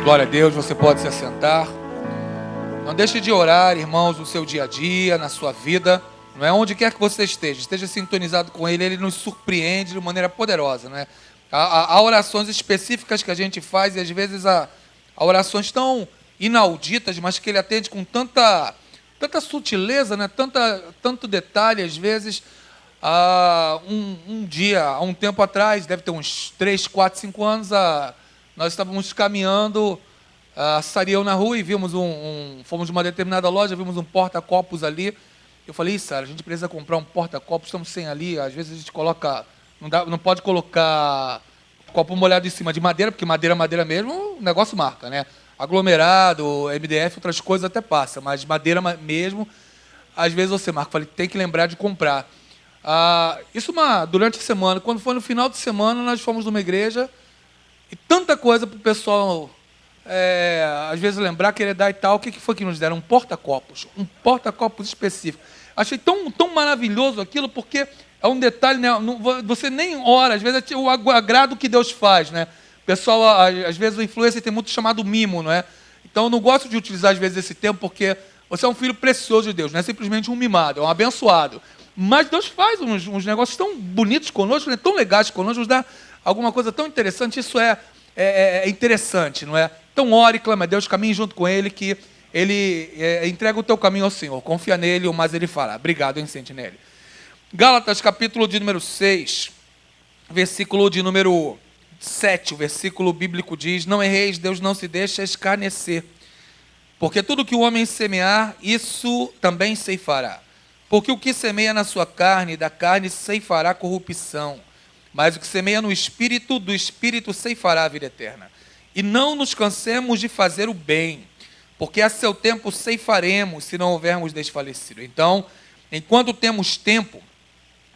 Glória a Deus, você pode se assentar. Não deixe de orar, irmãos, no seu dia a dia, na sua vida, não é? Onde quer que você esteja sintonizado com Ele, Ele nos surpreende de maneira poderosa, não é? Há orações específicas que a gente faz e às vezes há orações tão inauditas, mas que Ele atende com tanta sutileza, né? Tanto detalhe, às vezes. Há um tempo atrás, deve ter uns 3, 4, 5 anos, nós estávamos caminhando a Sarião na rua e vimos fomos numa determinada loja, vimos um porta-copos ali. Eu falei, Sara, a gente precisa comprar um porta-copos, estamos sem ali, às vezes a gente coloca, não pode colocar copo molhado em cima de madeira, porque madeira mesmo, o negócio marca, né? Aglomerado, MDF, outras coisas até passa, mas madeira mesmo, às vezes você marca. Eu falei, tem que lembrar de comprar. Durante a semana, quando foi no final de semana, nós fomos numa igreja e tanta coisa para o pessoal, às vezes lembrar, querer dar e tal. O que foi que nos deram? Um porta-copos específico. Achei tão maravilhoso aquilo, porque é um detalhe, né? Você nem ora, às vezes é o agrado que Deus faz, né? O pessoal, às vezes, o influencer tem muito chamado mimo, não é? Então, eu não gosto de utilizar, às vezes, esse termo, porque você é um filho precioso de Deus, não é simplesmente um mimado, é um abençoado. Mas Deus faz uns negócios tão bonitos conosco, né? Tão legais conosco, nos dá alguma coisa tão interessante. Isso é interessante, não é? Então ore, clame a Deus, caminhe junto com Ele, que Ele entrega o teu caminho ao Senhor. Confia nele, o mais Ele fará. Obrigado, insente nele. Gálatas, capítulo de número 6, versículo de número 7, o versículo bíblico diz: não erreis, Deus não se deixa escarnecer, porque tudo que o homem semear, isso também ceifará. Porque o que semeia na sua carne, da carne ceifará corrupção, mas o que semeia no Espírito, do Espírito ceifará a vida eterna. E não nos cansemos de fazer o bem, porque a seu tempo ceifaremos, se não houvermos desfalecido. Então, enquanto temos tempo,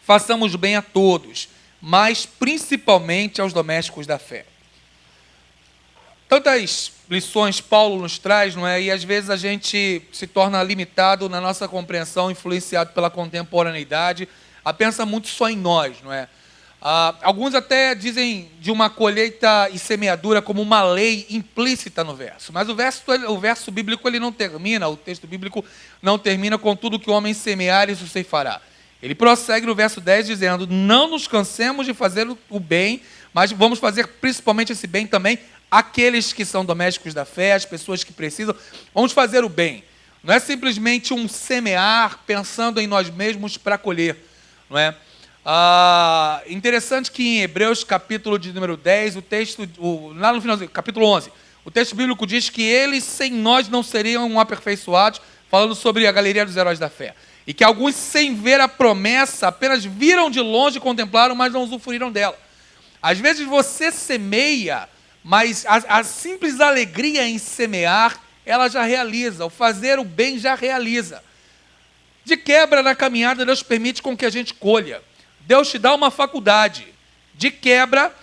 façamos bem a todos, mas principalmente aos domésticos da fé. Tantas lições Paulo nos traz, não é? E às vezes a gente se torna limitado na nossa compreensão, influenciado pela contemporaneidade, pensa muito só em nós, não é? Alguns até dizem de uma colheita e semeadura como uma lei implícita no verso, mas o verso bíblico ele não termina, o texto bíblico não termina com tudo que o homem semear, isso ceifará. Ele prossegue no verso 10 dizendo: não nos cansemos de fazer o bem, mas vamos fazer principalmente esse bem também aqueles que são domésticos da fé, as pessoas que precisam. Vamos fazer o bem. Não é simplesmente um semear pensando em nós mesmos para colher, não é? Interessante que em Hebreus, capítulo de número 10, o texto, lá no final, capítulo 11, o texto bíblico diz que eles sem nós não seriam aperfeiçoados, falando sobre a galeria dos heróis da fé. E que alguns, sem ver a promessa, apenas viram de longe e contemplaram, mas não usufruíram dela. Às vezes você semeia, mas a simples alegria em semear, ela já realiza. O fazer o bem já realiza. De quebra, na caminhada, Deus permite com que a gente colha. Deus te dá uma faculdade. De quebra,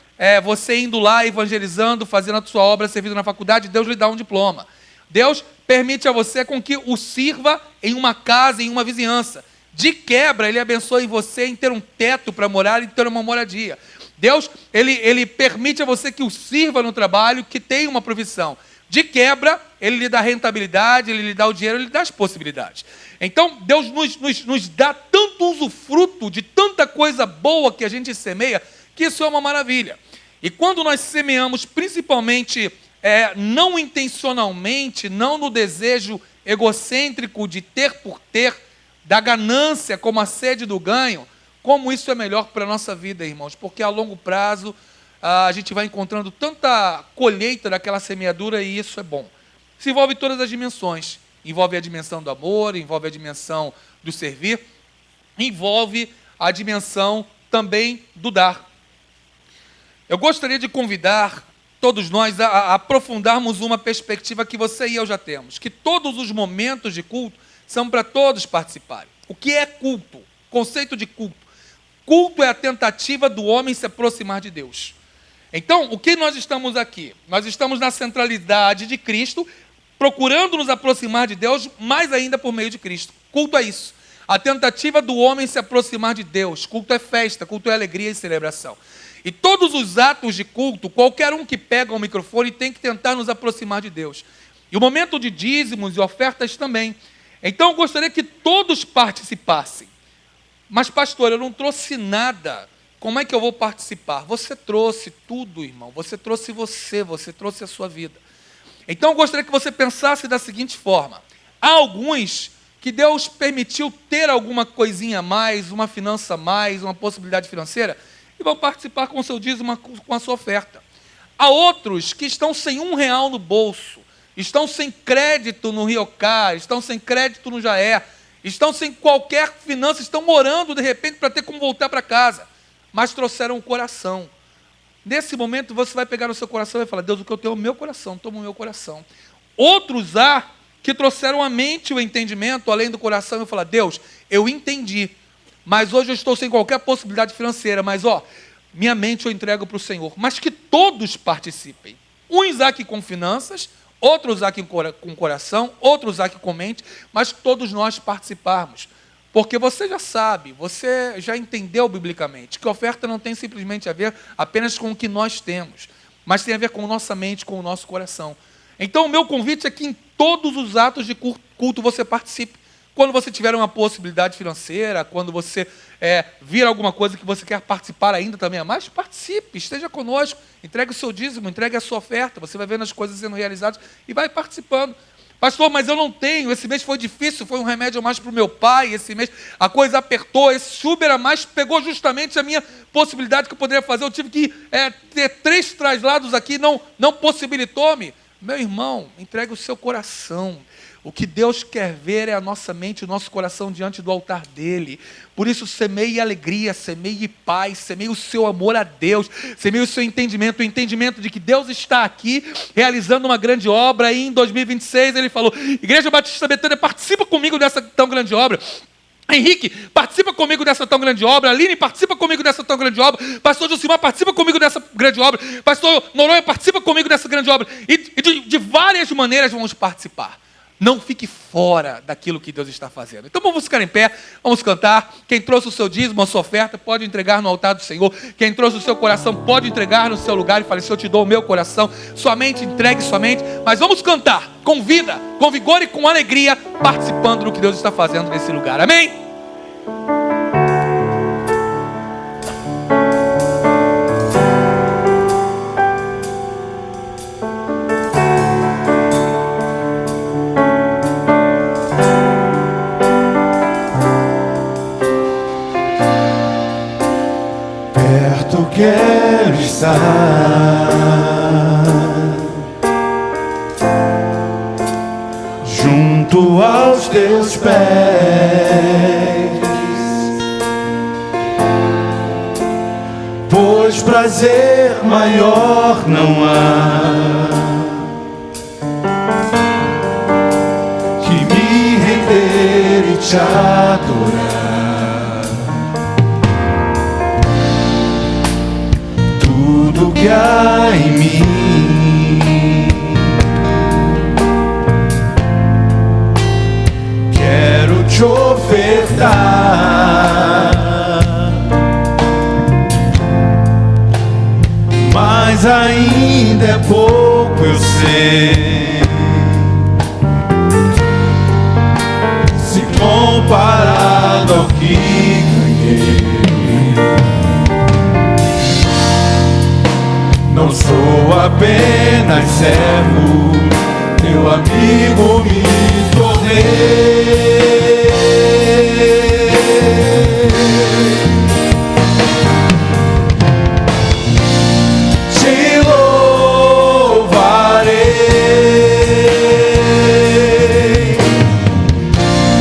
você indo lá, evangelizando, fazendo a sua obra, servindo na faculdade, Deus lhe dá um diploma. Deus permite a você com que o sirva em uma casa, em uma vizinhança. De quebra, Ele abençoa em você em ter um teto para morar, em ter uma moradia. Deus, ele permite a você que o sirva no trabalho, que tenha uma profissão. De quebra, Ele lhe dá rentabilidade, Ele lhe dá o dinheiro, Ele lhe dá as possibilidades. Então, Deus nos dá tanto usufruto de tanta coisa boa que a gente semeia, que isso é uma maravilha. E quando nós semeamos, principalmente, não intencionalmente, não no desejo egocêntrico de ter por ter, da ganância como a sede do ganho, como isso é melhor para a nossa vida, irmãos, porque a longo prazo a gente vai encontrando tanta colheita daquela semeadura e isso é bom. Se envolve todas as dimensões, envolve a dimensão do amor, envolve a dimensão do servir, envolve a dimensão também do dar. Eu gostaria de convidar todos nós a aprofundarmos uma perspectiva que você e eu já temos, que todos os momentos de culto são para todos participarem. O que é culto? Conceito de culto. Culto é a tentativa do homem se aproximar de Deus. Então, o que nós estamos aqui? Nós estamos na centralidade de Cristo, procurando nos aproximar de Deus, mais ainda por meio de Cristo. Culto é isso. A tentativa do homem se aproximar de Deus. Culto é festa, culto é alegria e celebração. E todos os atos de culto, qualquer um que pega o microfone tem que tentar nos aproximar de Deus. E o momento de dízimos e ofertas também. Então eu gostaria que todos participassem. Mas pastor, eu não trouxe nada. Como é que eu vou participar? Você trouxe tudo, irmão. Você trouxe você trouxe a sua vida. Então eu gostaria que você pensasse da seguinte forma. Há alguns que Deus permitiu ter alguma coisinha a mais, uma finança a mais, uma possibilidade financeira, e vão participar com o seu dízimo, com a sua oferta. Há outros que estão sem R$1 no bolso, estão sem crédito no Riocar, estão sem crédito no Jaé, estão sem qualquer finança, estão orando de repente para ter como voltar para casa, mas trouxeram o coração. Nesse momento você vai pegar no seu coração e vai falar: Deus, o que eu tenho é o meu coração, toma o meu coração. Outros há que trouxeram a mente e o entendimento, além do coração, e falar: Deus, eu entendi, mas hoje eu estou sem qualquer possibilidade financeira, mas minha mente eu entrego para o Senhor. Mas que todos participem. Uns aqui com finanças, outros aqui com coração, outros aqui com mente, mas todos nós participarmos. Porque você já sabe, você já entendeu biblicamente, que oferta não tem simplesmente a ver apenas com o que nós temos, mas tem a ver com a nossa mente, com o nosso coração. Então o meu convite é que em todos os atos de culto você participe. Quando você tiver uma possibilidade financeira, quando você vir alguma coisa que você quer participar ainda também a mais, participe, esteja conosco, entregue o seu dízimo, entregue a sua oferta, você vai vendo as coisas sendo realizadas e vai participando. Pastor, mas eu não tenho, esse mês foi difícil, foi um remédio a mais para o meu pai, esse mês a coisa apertou, esse Uber a mais pegou justamente a minha possibilidade que eu poderia fazer, eu tive que ter 3 traslados aqui, não possibilitou-me. Meu irmão, entregue o seu coração. O que Deus quer ver é a nossa mente, o nosso coração diante do altar dele. Por isso, semeie alegria, semeie paz, semeie o seu amor a Deus, semeie o seu entendimento, o entendimento de que Deus está aqui realizando uma grande obra. E em 2026 ele falou: Igreja Batista Betânia, participa comigo dessa tão grande obra. Henrique, participa comigo dessa tão grande obra. Aline, participa comigo dessa tão grande obra. Pastor Josimar, participa comigo dessa grande obra. Pastor Noronha, participa comigo dessa grande obra. E de várias maneiras vamos participar. Não fique fora daquilo que Deus está fazendo. Então vamos ficar em pé, vamos cantar. Quem trouxe o seu dízimo, a sua oferta, pode entregar no altar do Senhor. Quem trouxe o seu coração, pode entregar no seu lugar e falar: Senhor, eu te dou o meu coração. Somente entregue somente. Mas vamos cantar com vida, com vigor e com alegria, participando do que Deus está fazendo nesse lugar. Amém? Quero estar junto aos teus pés, pois prazer maior não há que me render e te adorar. Tudo que há em mim quero te ofertar, mas ainda é pouco, eu sei, se comparado ao que ganhei. Não sou apenas servo, teu amigo me tornei. Te louvarei,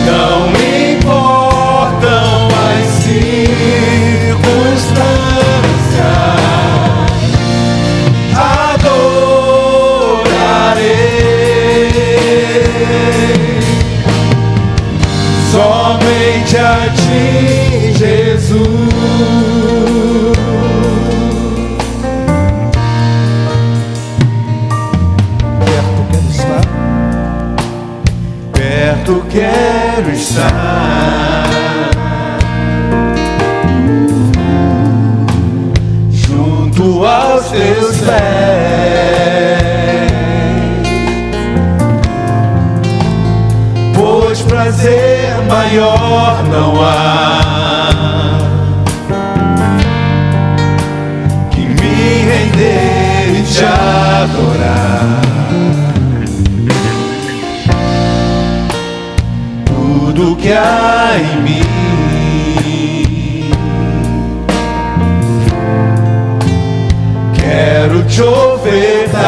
não importam as circunstâncias. Somente a ti, Jesus. Perto quero estar, perto quero estar, junto teus pés, pois prazer maior não há que me render e te adorar. Tudo que há em mim quero te ofertar,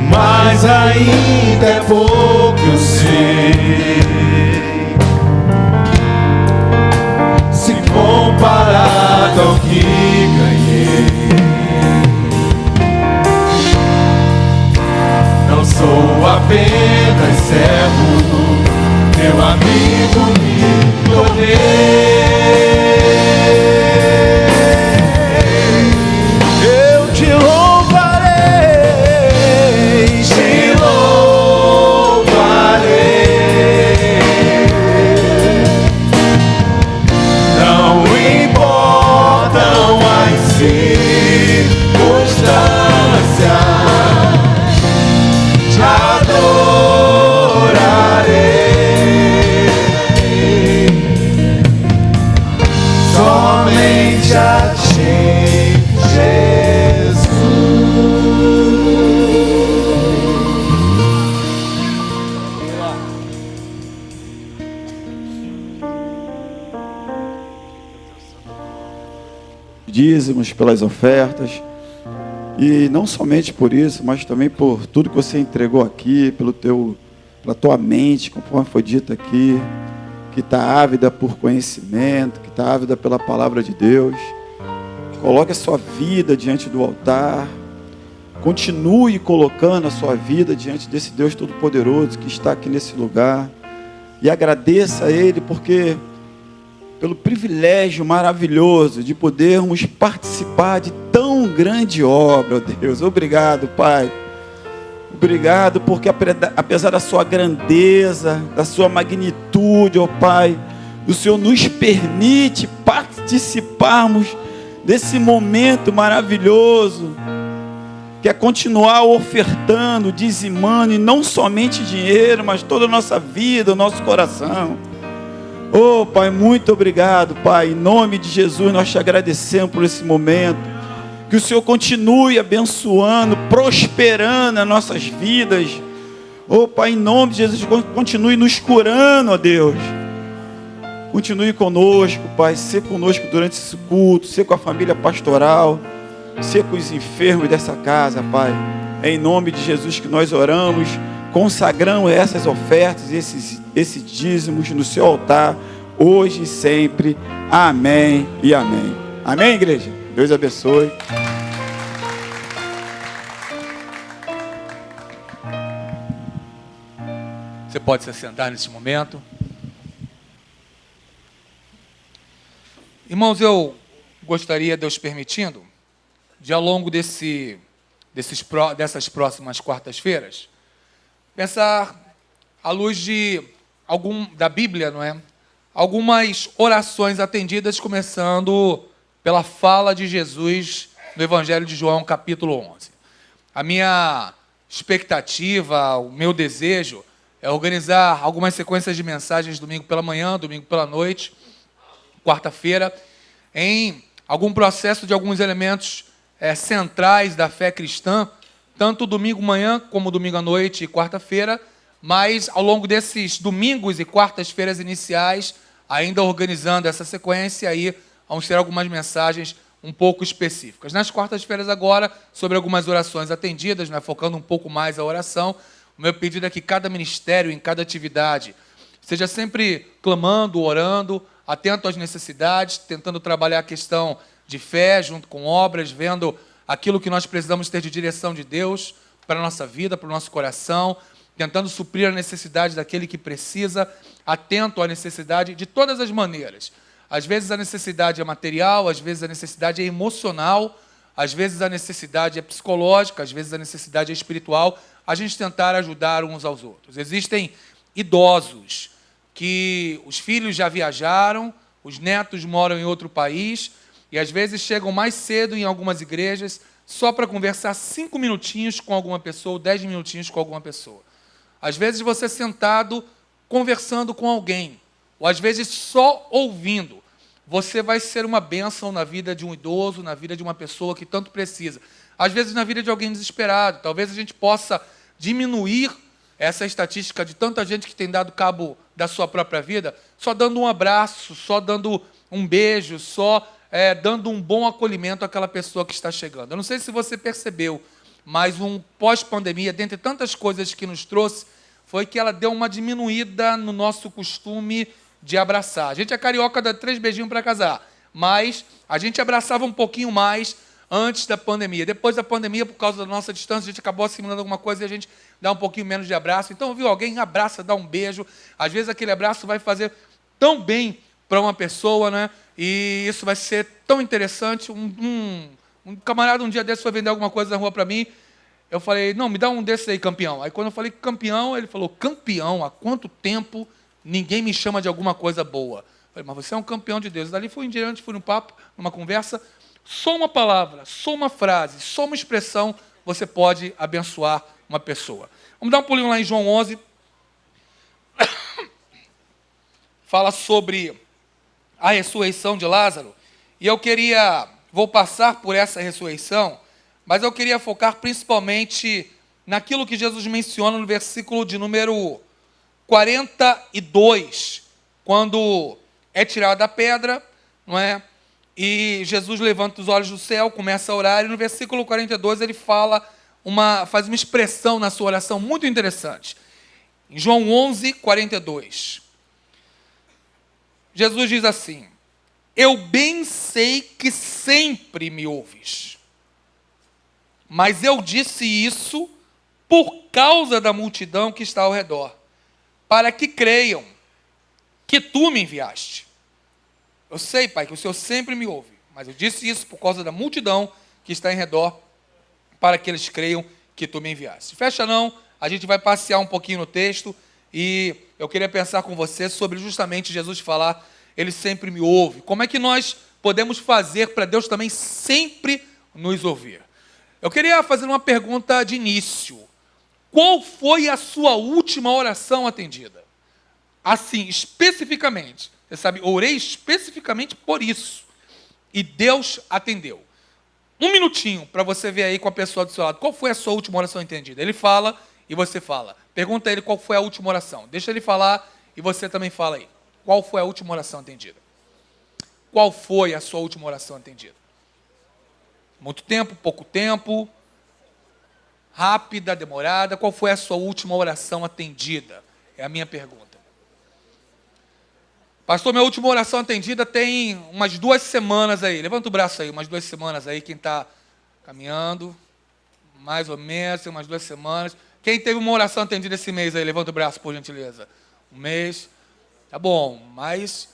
mas ainda é pouco, eu sei, se comparado ao que ganhei. Não sou apenas servo, meu amigo me tornei. Eu te louvarei, te louvarei. Não importam as circunstâncias, te adorarei, somente a ti, Jesus. Dízimos, pelas ofertas, e não somente por isso, mas também por tudo que você entregou aqui, pela tua mente, conforme foi dito aqui, que está ávida por conhecimento, que está ávida pela palavra de Deus. Coloque a sua vida diante do altar, continue colocando a sua vida diante desse Deus Todo-Poderoso que está aqui nesse lugar, e agradeça a Ele pelo privilégio maravilhoso de podermos participar de tão grande obra, ó Deus. Obrigado, Pai. Obrigado porque apesar da sua grandeza, da sua magnitude, ó Pai, o Senhor nos permite participarmos desse momento maravilhoso, que é continuar ofertando, dizimando, e não somente dinheiro, mas toda a nossa vida, o nosso coração. Oh, Pai, muito obrigado, Pai. Em nome de Jesus, nós te agradecemos por esse momento. Que o Senhor continue abençoando, prosperando as nossas vidas. Oh, Pai, em nome de Jesus, continue nos curando, ó Deus. Continue conosco, Pai. Ser conosco durante esse culto, ser com a família pastoral, ser com os enfermos dessa casa, Pai. É em nome de Jesus que nós oramos, consagramos essas ofertas, esses dízimos no seu altar, hoje e sempre. Amém e amém. Amém, igreja? Deus abençoe. Você pode se assentar nesse momento. Irmãos, eu gostaria, Deus permitindo, de ao longo dessas próximas quartas-feiras, pensar à luz da Bíblia, não é? Algumas orações atendidas, começando pela fala de Jesus no Evangelho de João, capítulo 11. A minha expectativa, o meu desejo é organizar algumas sequências de mensagens domingo pela manhã, domingo pela noite, quarta-feira, em algum processo de alguns elementos centrais da fé cristã, tanto domingo manhã como domingo à noite e quarta-feira, mas ao longo desses domingos e quartas-feiras iniciais, ainda organizando essa sequência, aí vamos ter algumas mensagens um pouco específicas. Nas quartas-feiras agora, sobre algumas orações atendidas, né, focando um pouco mais a oração, o meu pedido é que cada ministério, em cada atividade, seja sempre clamando, orando, atento às necessidades, tentando trabalhar a questão de fé junto com obras, vendo aquilo que nós precisamos ter de direção de Deus para a nossa vida, para o nosso coração, tentando suprir a necessidade daquele que precisa, atento à necessidade de todas as maneiras. Às vezes a necessidade é material, às vezes a necessidade é emocional, às vezes a necessidade é psicológica, às vezes a necessidade é espiritual, a gente tentar ajudar uns aos outros. Existem idosos que os filhos já viajaram, os netos moram em outro país e às vezes chegam mais cedo em algumas igrejas só para conversar 5 minutinhos com alguma pessoa, 10 minutinhos com alguma pessoa. Às vezes você sentado conversando com alguém, ou às vezes só ouvindo, você vai ser uma bênção na vida de um idoso, na vida de uma pessoa que tanto precisa. Às vezes na vida de alguém desesperado. Talvez a gente possa diminuir essa estatística de tanta gente que tem dado cabo da sua própria vida, só dando um abraço, só dando um beijo, só dando um bom acolhimento àquela pessoa que está chegando. Eu não sei se você percebeu, mas um pós-pandemia, dentre tantas coisas que nos trouxe, foi que ela deu uma diminuída no nosso costume de abraçar. A gente é carioca, dá 3 beijinhos para casar, mas a gente abraçava um pouquinho mais antes da pandemia. Depois da pandemia, por causa da nossa distância, a gente acabou assimilando alguma coisa e a gente dá um pouquinho menos de abraço. Então, viu alguém, abraça, dá um beijo. Às vezes aquele abraço vai fazer tão bem para uma pessoa, né? E isso vai ser tão interessante. Um camarada um dia desse foi vender alguma coisa na rua para mim. Eu falei, não, me dá um desses aí, campeão. Aí quando eu falei campeão, ele falou, campeão? Há quanto tempo ninguém me chama de alguma coisa boa? Eu falei, mas você é um campeão de Deus. Dali fui em diante, fui num papo, numa conversa. Só uma palavra, só uma frase, só uma expressão, você pode abençoar uma pessoa. Vamos dar um pulinho lá em João 11. Fala sobre a ressurreição de Lázaro. E vou passar por essa ressurreição, mas eu queria focar principalmente naquilo que Jesus menciona no versículo de número 42, quando é tirada a pedra, não é? E Jesus levanta os olhos do céu, começa a orar, e no versículo 42 ele faz uma expressão na sua oração muito interessante. Em João 11, 42. Jesus diz assim, eu bem sei que sempre me ouves, mas eu disse isso por causa da multidão que está ao redor, para que creiam que tu me enviaste. Eu sei, Pai, que o Senhor sempre me ouve, mas eu disse isso por causa da multidão que está em redor, para que eles creiam que tu me enviaste. Fecha não, a gente vai passear um pouquinho no texto, e eu queria pensar com você sobre justamente Jesus falar, ele sempre me ouve. Como é que nós podemos fazer para Deus também sempre nos ouvir? Eu queria fazer uma pergunta de início. Qual foi a sua última oração atendida? Assim, especificamente. Você sabe, orei especificamente por isso. E Deus atendeu. Um minutinho para você ver aí com a pessoa do seu lado. Qual foi a sua última oração atendida? Ele fala e você fala. Pergunta a ele qual foi a última oração. Deixa ele falar e você também fala aí. Qual foi a última oração atendida? Qual foi a sua última oração atendida? Muito tempo, pouco tempo? Rápida, demorada? Qual foi a sua última oração atendida? É a minha pergunta. Pastor, minha última oração atendida tem umas 2 semanas aí. Levanta o braço aí, umas 2 semanas aí. Quem está caminhando, mais ou menos, umas 2 semanas. Quem teve uma oração atendida esse mês aí? Levanta o braço, por gentileza. Um mês. Tá bom, mas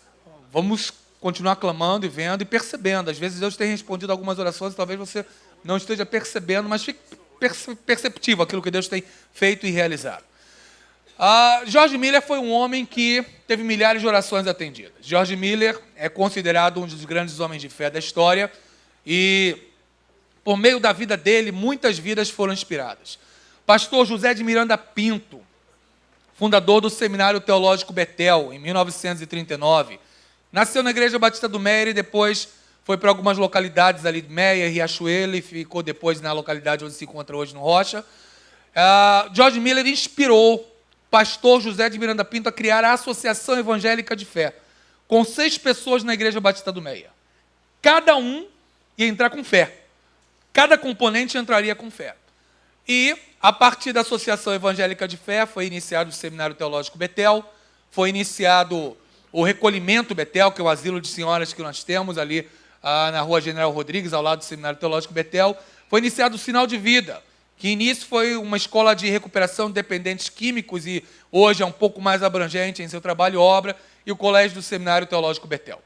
vamos continuar clamando e vendo e percebendo. Às vezes Deus tem respondido algumas orações, talvez você não esteja percebendo, mas fique perceptivo aquilo que Deus tem feito e realizado. George Miller foi um homem que teve milhares de orações atendidas. George Miller é considerado um dos grandes homens de fé da história e, por meio da vida dele, muitas vidas foram inspiradas. Pastor José de Miranda Pinto, fundador do Seminário Teológico Betel, em 1939, nasceu na Igreja Batista do Meier e depois foi para algumas localidades ali de Meier, Riachuelo, e ficou depois na localidade onde se encontra hoje, no Rocha. George Miller inspirou pastor José de Miranda Pinto a criar a Associação Evangélica de Fé, com 6 pessoas na Igreja Batista do Meier. Cada um ia entrar com fé. Cada componente entraria com fé. E, a partir da Associação Evangélica de Fé, foi iniciado o Seminário Teológico Betel, foi iniciado o Recolhimento Betel, que é o asilo de senhoras que nós temos ali na Rua General Rodrigues, ao lado do Seminário Teológico Betel. Foi iniciado o Sinal de Vida, que início foi uma escola de recuperação de dependentes químicos e hoje é um pouco mais abrangente em seu trabalho e obra, e o Colégio do Seminário Teológico Betel.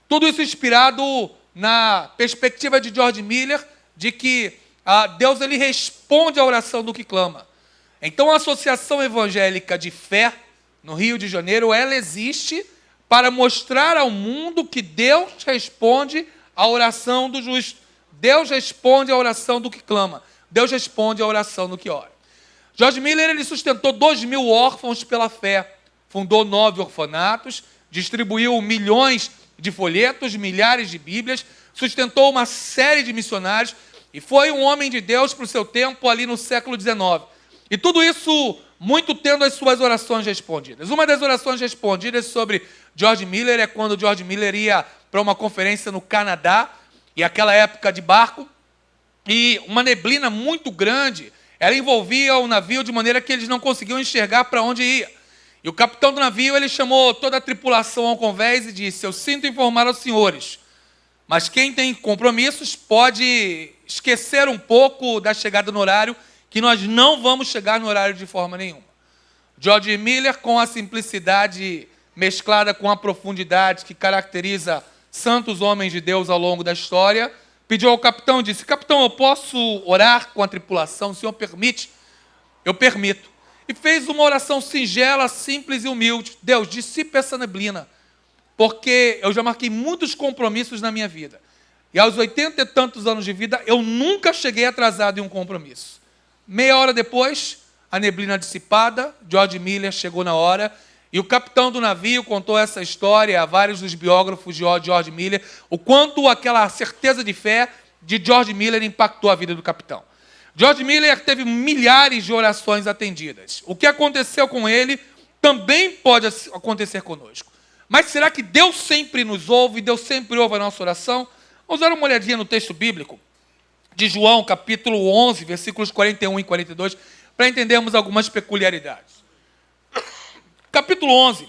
Tudo isso inspirado na perspectiva de George Miller, de que Deus ele responde à oração do que clama. Então a Associação Evangélica de Fé, no Rio de Janeiro, ela existe para mostrar ao mundo que Deus responde à oração do justo. Deus responde à oração do que clama. Deus responde à oração do que ora. George Miller ele sustentou 2.000 órfãos pela fé, fundou 9 orfanatos, distribuiu milhões de folhetos, milhares de bíblias, sustentou uma série de missionários e foi um homem de Deus para o seu tempo ali no século XIX. E tudo isso muito tendo as suas orações respondidas. Uma das orações respondidas sobre George Miller é quando George Miller ia para uma conferência no Canadá, e aquela época de barco, e uma neblina muito grande, ela envolvia o navio de maneira que eles não conseguiam enxergar para onde ia. E o capitão do navio, ele chamou toda a tripulação ao convés e disse: eu sinto informar aos senhores, mas quem tem compromissos pode esquecer um pouco da chegada no horário, que nós não vamos chegar no horário de forma nenhuma. George Miller, com a simplicidade mesclada com a profundidade que caracteriza santos homens de Deus ao longo da história, pediu ao capitão e disse: capitão, eu posso orar com a tripulação? O senhor permite? Eu permito. E fez uma oração singela, simples e humilde. Deus, dissipe essa neblina, porque eu já marquei muitos compromissos na minha vida. E aos 80 e tantos anos de vida, eu nunca cheguei atrasado em um compromisso. Meia hora depois, a neblina dissipada, George Miller chegou na hora, e o capitão do navio contou essa história a vários dos biógrafos de George Miller, o quanto aquela certeza de fé de George Miller impactou a vida do capitão. George Miller teve milhares de orações atendidas. O que aconteceu com ele também pode acontecer conosco. Mas será que Deus sempre nos ouve? Deus sempre ouve a nossa oração? Vamos dar uma olhadinha no texto bíblico de João, capítulo 11, versículos 41 e 42, para entendermos algumas peculiaridades. Capítulo 11, o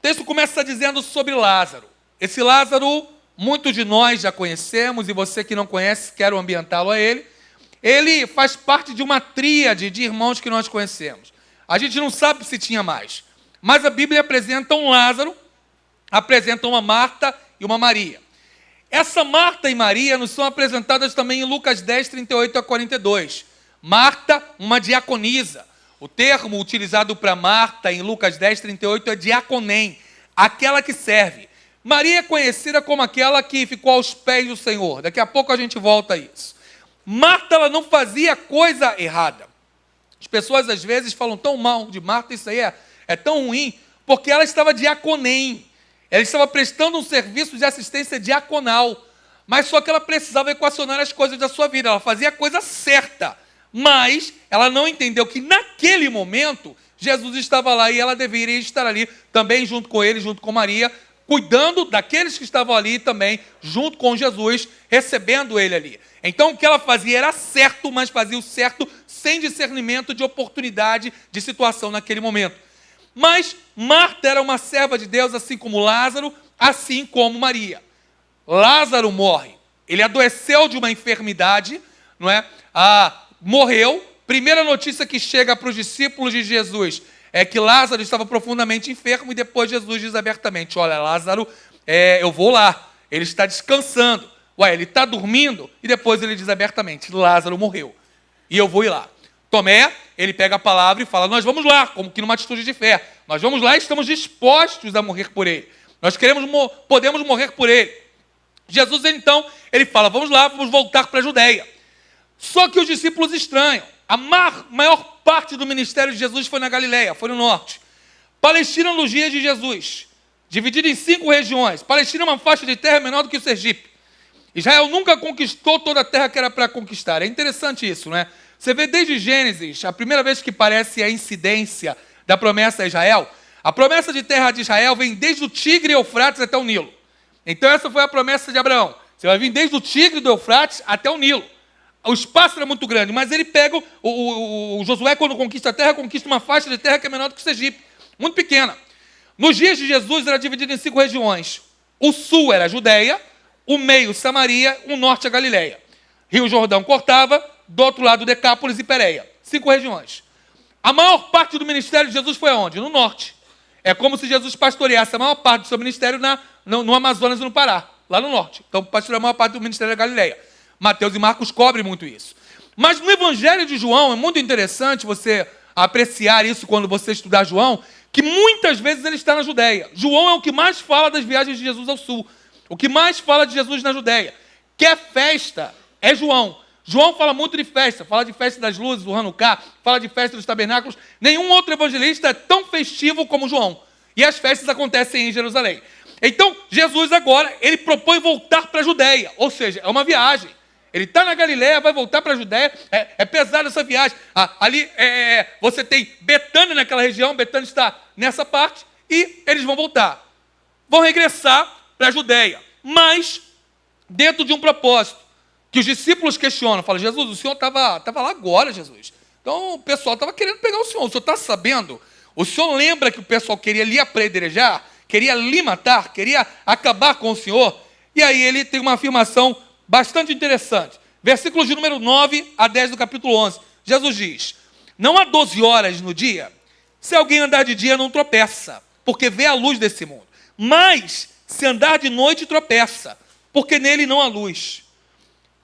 texto começa dizendo sobre Lázaro. Esse Lázaro, muitos de nós já conhecemos, e você que não conhece, quero ambientá-lo a ele. Ele faz parte de uma tríade de irmãos que nós conhecemos. A gente não sabe se tinha mais, mas a Bíblia apresenta um Lázaro, apresenta uma Marta e uma Maria. Essa Marta e Maria nos são apresentadas também em Lucas 10, 38 a 42. Marta, uma diaconisa. O termo utilizado para Marta em Lucas 10, 38 é diaconem, aquela que serve. Maria é conhecida como aquela que ficou aos pés do Senhor. Daqui a pouco a gente volta a isso. Marta, ela não fazia coisa errada. As pessoas às vezes falam tão mal de Marta, isso aí é tão ruim, porque ela estava diaconem. Ela estava prestando um serviço de assistência diaconal, mas só que ela precisava equacionar as coisas da sua vida. Ela fazia a coisa certa, mas ela não entendeu que naquele momento Jesus estava lá e ela deveria estar ali também junto com ele, junto com Maria, cuidando daqueles que estavam ali também, junto com Jesus, recebendo ele ali. Então o que ela fazia era certo, mas fazia o certo sem discernimento de oportunidade, de situação naquele momento. Mas Marta era uma serva de Deus, assim como Lázaro, assim como Maria. Lázaro morre. Ele adoeceu de uma enfermidade, não é? Morreu. Primeira notícia que chega para os discípulos de Jesus é que Lázaro estava profundamente enfermo, e depois Jesus diz abertamente: olha, Lázaro, eu vou lá, ele está descansando. Ele está dormindo? E depois ele diz abertamente: Lázaro morreu, e eu vou ir lá. Tomé, ele pega a palavra e fala: nós vamos lá, como que numa atitude de fé. Nós vamos lá e estamos dispostos a morrer por ele. Nós podemos morrer por ele. Jesus, então, ele fala: vamos lá, vamos voltar para a Judéia. Só que os discípulos estranham. A maior parte do ministério de Jesus foi na Galileia, foi no norte. Palestina nos dias de Jesus, dividida em 5 regiões. Palestina é uma faixa de terra menor do que o Sergipe. Israel nunca conquistou toda a terra que era para conquistar. É interessante isso, não é? Você vê desde Gênesis, a primeira vez que parece a incidência da promessa a Israel, a promessa de terra de Israel vem desde o Tigre e Eufrates até o Nilo. Então essa foi a promessa de Abraão. Você vai vir desde o Tigre do Eufrates até o Nilo. O espaço era muito grande, mas ele pega, o Josué, quando conquista a terra, conquista uma faixa de terra que é menor do que o Sergipe, muito pequena. Nos dias de Jesus era dividido em 5 regiões. O sul era a Judéia, o meio Samaria, o norte a Galileia. Rio Jordão cortava, do outro lado Decápolis e Pérea. 5 regiões. A maior parte do ministério de Jesus foi aonde? No norte. É como se Jesus pastoreasse a maior parte do seu ministério no Amazonas e no Pará, lá no norte. Então pastoreou a maior parte do ministério da Galileia. Mateus e Marcos cobrem muito isso. Mas no Evangelho de João, é muito interessante você apreciar isso quando você estudar João, que muitas vezes ele está na Judéia. João é o que mais fala das viagens de Jesus ao sul. O que mais fala de Jesus na Judéia. Quer festa, é João. João fala muito de festa, fala de festa das luzes, do Hanukkah, fala de festa dos tabernáculos. Nenhum outro evangelista é tão festivo como João. E as festas acontecem em Jerusalém. Então, Jesus agora, ele propõe voltar para a Judéia. Ou seja, é uma viagem. Ele está na Galileia, vai voltar para a Judéia. É pesada essa viagem. Ali você tem Betânia naquela região, Betânia está nessa parte, e eles vão voltar. Vão regressar para a Judéia. Mas, dentro de um propósito, que os discípulos questionam, falam, Jesus, o senhor estava lá agora, Jesus. Então o pessoal estava querendo pegar o senhor está sabendo? O senhor lembra que o pessoal queria lhe apedrejar, queria lhe matar, queria acabar com o senhor? E aí ele tem uma afirmação bastante interessante. Versículos de número 9 a 10 do capítulo 11. Jesus diz, não há 12 horas no dia, se alguém andar de dia não tropeça, porque vê a luz desse mundo. Mas, se andar de noite tropeça, porque nele não há luz.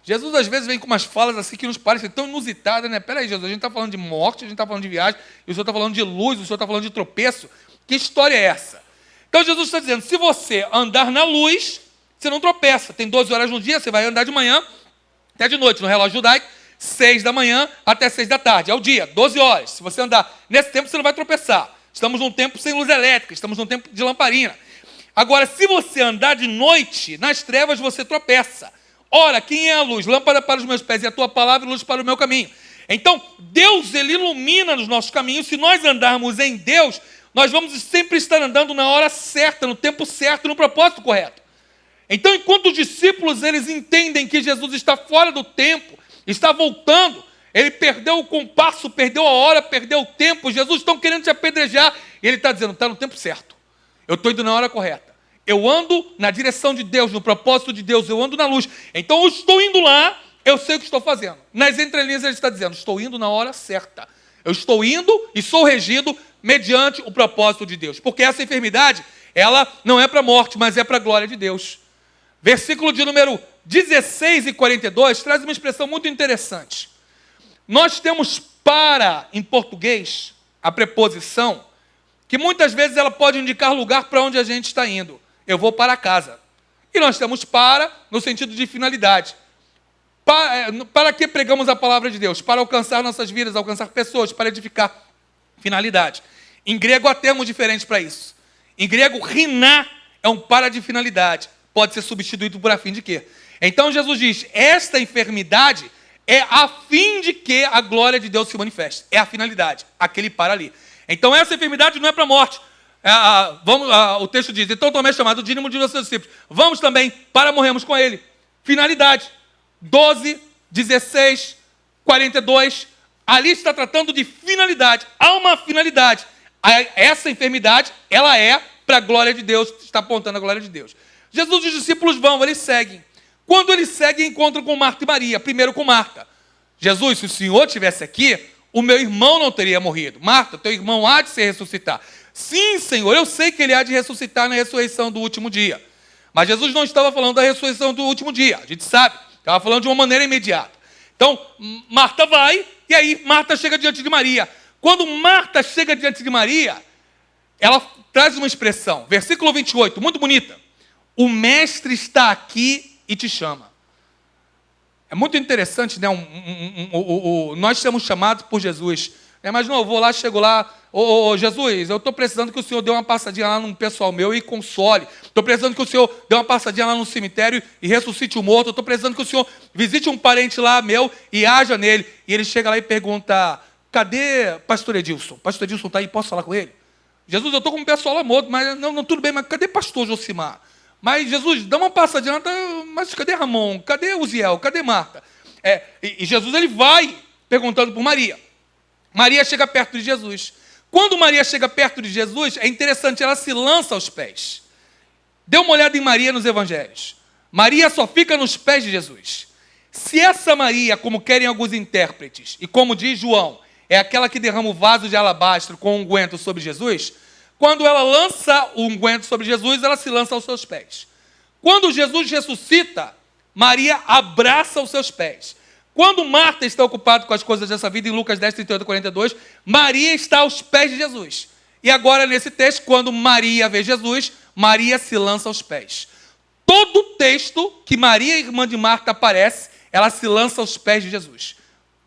Jesus às vezes vem com umas falas assim que nos parecem tão inusitadas, né? Peraí, Jesus, a gente está falando de morte, a gente está falando de viagem, e o Senhor está falando de luz, o Senhor está falando de tropeço. Que história é essa? Então Jesus está dizendo, se você andar na luz, você não tropeça. Tem 12 horas no dia, você vai andar de manhã até de noite. No relógio judaico, 6 da manhã até 6 da tarde. É o dia, 12 horas. Se você andar nesse tempo, você não vai tropeçar. Estamos num tempo sem luz elétrica, estamos num tempo de lamparina. Agora, se você andar de noite, nas trevas você tropeça. Ora, quem é a luz? Lâmpada para os meus pés e a tua palavra, luz para o meu caminho. Então, Deus, ele ilumina nos nossos caminhos. Se nós andarmos em Deus, nós vamos sempre estar andando na hora certa, no tempo certo, no propósito correto. Então, enquanto os discípulos, eles entendem que Jesus está fora do tempo, está voltando, ele perdeu o compasso, perdeu a hora, perdeu o tempo, Jesus está querendo te apedrejar, e ele está dizendo, está no tempo certo. Eu estou indo na hora correta. Eu ando na direção de Deus, no propósito de Deus, eu ando na luz. Então eu estou indo lá, eu sei o que estou fazendo. Nas entrelinhas ele está dizendo, estou indo na hora certa. Eu estou indo e sou regido mediante o propósito de Deus. Porque essa enfermidade, ela não é para a morte, mas é para a glória de Deus. Versículo de número 16 e 42 traz uma expressão muito interessante. Nós temos para, em português, a preposição, que muitas vezes ela pode indicar lugar para onde a gente está indo. Eu vou para casa. E nós temos para no sentido de finalidade. Para que pregamos a palavra de Deus? Para alcançar nossas vidas, alcançar pessoas, para edificar. Finalidade. Em grego há termos diferentes para isso. Em grego, riná é um para de finalidade. Pode ser substituído por a fim de quê? Então Jesus diz, esta enfermidade é a fim de que a glória de Deus se manifeste. É a finalidade, aquele para ali. Então essa enfermidade não é para a morte. O texto diz, então Tomé é chamado Dídimo de seus discípulos. Vamos também para morrermos com ele. Finalidade. 12, 16, 42. Ali está tratando de finalidade. Há uma finalidade. Essa enfermidade, ela é para a glória de Deus, está apontando a glória de Deus. Jesus e os discípulos vão, eles seguem. Quando eles seguem, encontram com Marta e Maria. Primeiro com Marta. Jesus, se o Senhor estivesse aqui, o meu irmão não teria morrido. Marta, teu irmão há de se ressuscitar. Sim, Senhor, eu sei que ele há de ressuscitar na ressurreição do último dia. Mas Jesus não estava falando da ressurreição do último dia, a gente sabe. Estava falando de uma maneira imediata. Então, Marta vai, e aí Marta chega diante de Maria. Quando Marta chega diante de Maria, ela traz uma expressão, versículo 28, muito bonita. O mestre está aqui e te chama. É muito interessante, né? Nós somos chamados por Jesus. Mas não, eu vou lá, chego lá, Jesus, eu estou precisando que o Senhor dê uma passadinha lá num pessoal meu e console. Estou precisando que o Senhor dê uma passadinha lá no cemitério e ressuscite o morto. Estou precisando que o Senhor visite um parente lá meu e haja nele. E ele chega lá e pergunta, cadê pastor Edilson? Pastor Edilson está aí, posso falar com ele? Jesus, eu estou com um pessoal lá morto, mas não, tudo bem, mas cadê pastor Josimar? Mas Jesus, dá uma passadinha lá, mas cadê Ramon? Cadê Uziel? Cadê Marta? E Jesus, ele vai perguntando por Maria. Maria chega perto de Jesus. Quando Maria chega perto de Jesus, é interessante, ela se lança aos pés. Dê uma olhada em Maria nos evangelhos. Maria só fica nos pés de Jesus. Se essa Maria, como querem alguns intérpretes, e como diz João, é aquela que derrama o vaso de alabastro com unguento sobre Jesus, quando ela lança o unguento sobre Jesus, ela se lança aos seus pés. Quando Jesus ressuscita, Maria abraça os seus pés. Quando Marta está ocupada com as coisas dessa vida, em Lucas 10, 38 e 42, Maria está aos pés de Jesus. E agora, nesse texto, quando Maria vê Jesus, Maria se lança aos pés. Todo texto que Maria, irmã de Marta, aparece, ela se lança aos pés de Jesus.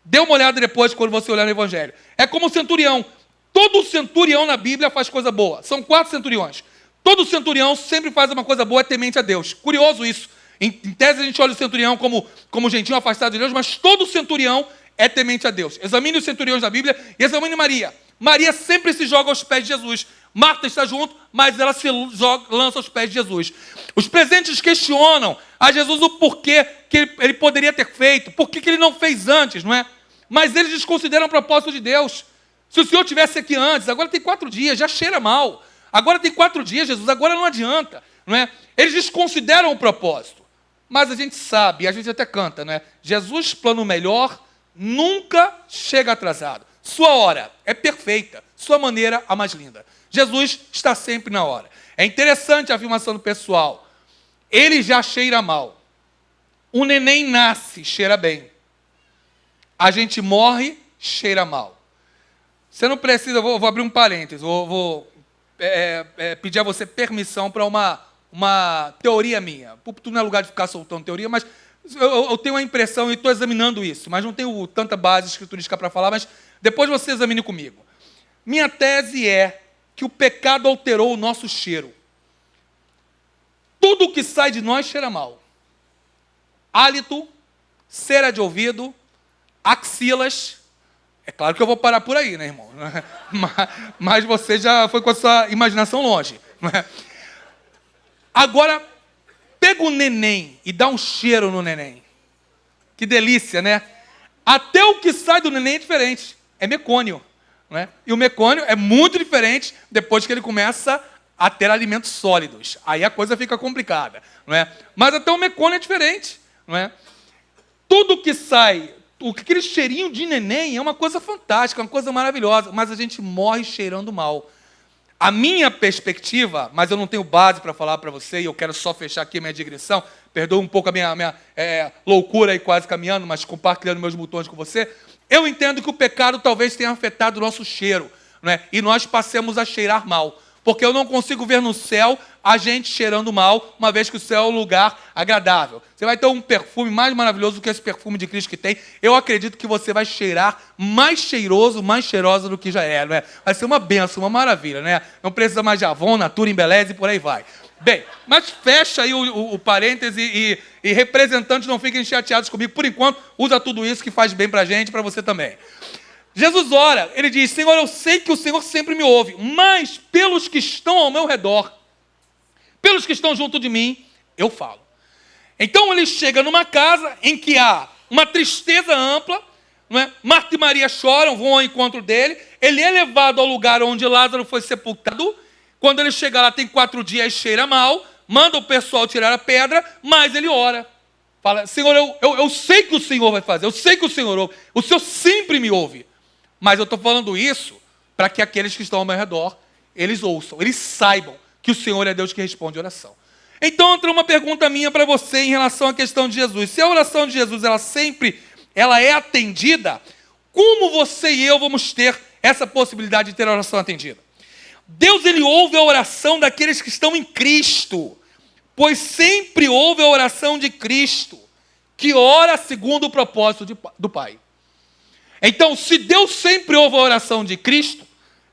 Dê uma olhada depois, quando você olhar no Evangelho. É como o centurião. Todo centurião na Bíblia faz coisa boa. São 4 centuriões. Todo centurião sempre faz uma coisa boa, é temente a Deus. Curioso isso. Em tese, a gente olha o centurião como gentil afastado de Deus, mas todo centurião é temente a Deus. Examine os centuriões da Bíblia e examine Maria. Maria sempre se joga aos pés de Jesus. Marta está junto, mas ela se lança aos pés de Jesus. Os presentes questionam a Jesus o porquê que ele poderia ter feito, por que ele não fez antes, não é? Mas eles desconsideram o propósito de Deus. Se o Senhor tivesse aqui antes, agora tem 4 dias, já cheira mal. Agora tem 4 dias, Jesus, agora não adianta, não é? Eles desconsideram o propósito. Mas a gente sabe, a gente até canta, não é? Jesus, plano melhor, nunca chega atrasado. Sua hora é perfeita, sua maneira a mais linda. Jesus está sempre na hora. É interessante a afirmação do pessoal. Ele já cheira mal. O neném nasce, cheira bem. A gente morre, cheira mal. Você não precisa, vou abrir um parênteses, vou pedir a você permissão para uma teoria minha. Tu não é lugar de ficar soltando teoria, mas eu tenho a impressão, e estou examinando isso, mas não tenho tanta base escriturística para falar, mas depois você examine comigo. Minha tese é que o pecado alterou o nosso cheiro. Tudo que sai de nós cheira mal. Hálito, cera de ouvido, axilas. É claro que eu vou parar por aí, né, irmão? Mas você já foi com a sua imaginação longe. Agora, pega o neném e dá um cheiro no neném. Que delícia, né? Até o que sai do neném é diferente. É mecônio. Não é? E o mecônio é muito diferente depois que ele começa a ter alimentos sólidos. Aí a coisa fica complicada. Não é? Mas até o mecônio é diferente. Não é? Tudo que sai, aquele cheirinho de neném é uma coisa fantástica, uma coisa maravilhosa, mas a gente morre cheirando mal. A minha perspectiva, mas eu não tenho base para falar para você, e eu quero só fechar aqui a minha digressão, perdoa um pouco a minha loucura aí quase caminhando, mas compartilhando meus botões com você, eu entendo que o pecado talvez tenha afetado o nosso cheiro, não é? E nós passemos a cheirar mal, porque eu não consigo ver no céu a gente cheirando mal, uma vez que o céu é um lugar agradável. Você vai ter um perfume mais maravilhoso do que esse perfume de Cristo que tem. Eu acredito que você vai cheirar mais cheiroso, mais cheirosa do que já é, não é? Vai ser uma benção, uma maravilha, né? Não precisa mais de Avon, Natura, Embeleze e por aí vai. Bem, mas fecha aí o parêntese e representantes não fiquem chateados comigo. Por enquanto, usa tudo isso que faz bem pra gente e pra você também. Jesus ora, ele diz: Senhor, eu sei que o Senhor sempre me ouve, mas pelos que estão ao meu redor, pelos que estão junto de mim, eu falo. Então ele chega numa casa em que há uma tristeza ampla, não é? Marta e Maria choram, vão ao encontro dele, ele é levado ao lugar onde Lázaro foi sepultado. Quando ele chega lá, tem 4 dias, cheira mal, manda o pessoal tirar a pedra, mas ele ora. Fala: Senhor, eu sei que o Senhor vai fazer, eu sei que o Senhor ouve, o Senhor sempre me ouve. Mas eu estou falando isso para que aqueles que estão ao meu redor, eles ouçam, eles saibam que o Senhor é Deus que responde oração. Então entra uma pergunta minha para você em relação à questão de Jesus. Se a oração de Jesus ela é atendida, como você e eu vamos ter essa possibilidade de ter a oração atendida? Deus, ele ouve a oração daqueles que estão em Cristo, pois sempre ouve a oração de Cristo, que ora segundo o propósito do Pai. Então, se Deus sempre ouve a oração de Cristo,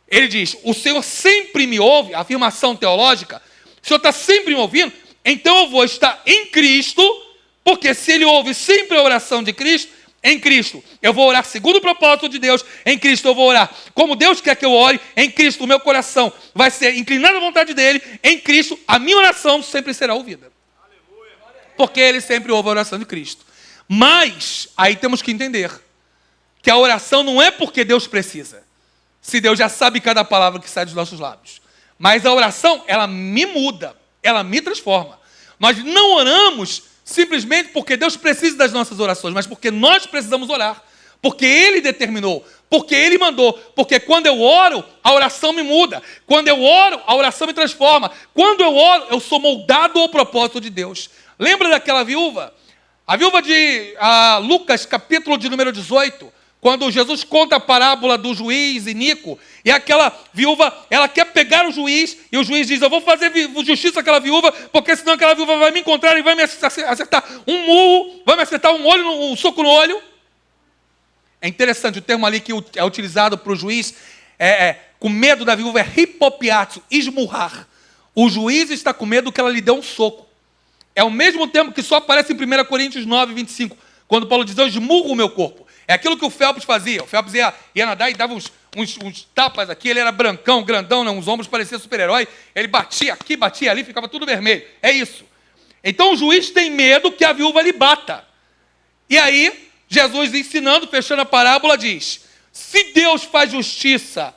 ele diz: o Senhor sempre me ouve, afirmação teológica, o Senhor está sempre me ouvindo, então eu vou estar em Cristo, porque se ele ouve sempre a oração de Cristo, em Cristo eu vou orar segundo o propósito de Deus, em Cristo eu vou orar como Deus quer que eu ore, em Cristo o meu coração vai ser inclinado à vontade dele, em Cristo a minha oração sempre será ouvida. Porque ele sempre ouve a oração de Cristo. Mas, aí temos que entender que a oração não é porque Deus precisa, se Deus já sabe cada palavra que sai dos nossos lábios. Mas a oração, ela me muda, ela me transforma. Nós não oramos simplesmente porque Deus precisa das nossas orações, mas porque nós precisamos orar, porque Ele determinou, porque Ele mandou, porque quando eu oro, a oração me muda, quando eu oro, a oração me transforma, quando eu oro, eu sou moldado ao propósito de Deus. Lembra daquela viúva? A viúva de Lucas, capítulo de número 18, quando Jesus conta a parábola do juiz Inico, e aquela viúva, ela quer pegar o juiz, e o juiz diz, eu vou fazer justiça àquela viúva, porque senão aquela viúva vai me encontrar e vai me acertar um murro, vai me acertar um soco no olho. É interessante, o termo ali que é utilizado para o juiz, com medo da viúva, é hipopiatio, esmurrar. O juiz está com medo que ela lhe dê um soco. É o mesmo termo que só aparece em 1 Coríntios 9, 25, quando Paulo diz, eu esmurro o meu corpo. É aquilo que o Phelps fazia. O Phelps ia nadar e dava uns tapas aqui. Ele era brancão, grandão, né? Uns ombros, parecia super-herói. Ele batia aqui, batia ali, ficava tudo vermelho. É isso. Então o juiz tem medo que a viúva lhe bata. E aí, Jesus ensinando, fechando a parábola, diz, se Deus faz justiça